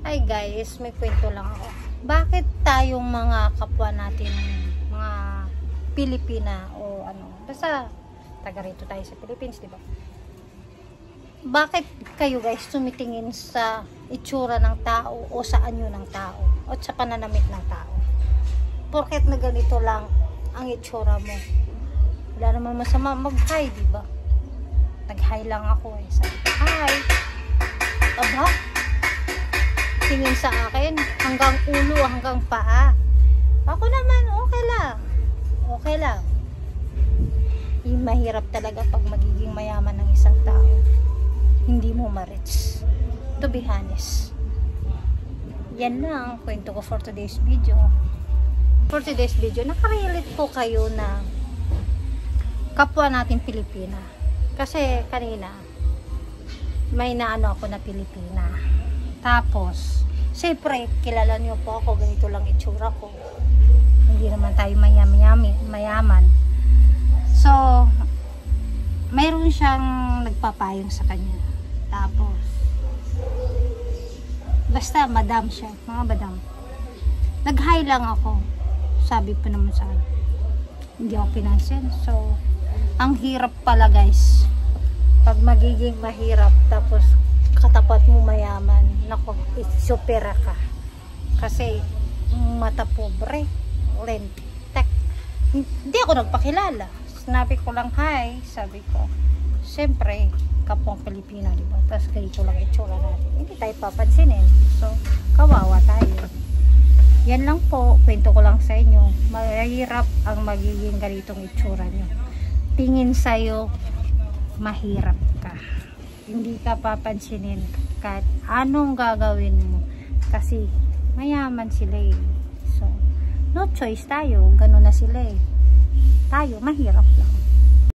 Hi guys, may kwento lang ako. Bakit tayong mga kapwa natin, mga Pilipina o ano, basta taga rito tayo sa Philippines, di ba? Bakit kayo guys tumitingin sa itsura ng tao o sa anyo ng tao o sa pananamit ng tao? Porket na ganito lang ang itsura mo, wala naman masama mag-hi, di ba? Nag-hi lang ako eh. Sabi ko, hi. Aba, tingin sa akin hanggang ulo, hanggang paa. Ako naman, okay lang. Okay lang. Mahirap talaga pag magiging mayaman ng isang tao. Hindi mo ma-reach. To be honest. Yan lang ang kwento ko for today's video. For today's video, nakarelate po kayo na kapwa natin Pilipina. Kasi kanina, may naano ako na Pilipina. Tapos, siyempre, kilala niyo po ako, ganito lang itsura ko. Hindi naman tayo mayaman. So, mayroon siyang nagpapayong sa kanya. Tapos, basta madam siya, mga madam. Nag-hi lang ako. Sabi pa naman sa akin, hindi ako pinansin. So, ang hirap pala guys. Pag magiging mahirap, tapos katapat mo mayaman, naku, isupera ka. Kasi mata pobre, lentek. Hindi ako nagpakilala. Sinabi ko lang hi, sabi ko. Siyempre, kapwang Pilipina, di ba? Tapos ganito lang itsura natin. Hindi tayo papansinin. So, kawawa tayo. Yan lang po, kwento ko lang sa inyo. Mahirap ang magiging ganitong itsura nyo. Tingin sa'yo, mahirap ka. Hindi ka papansinin kahit anong gagawin mo. Kasi mayaman sila eh. So, no choice tayo. Ganun na sila eh. Tayo, mahirap lang.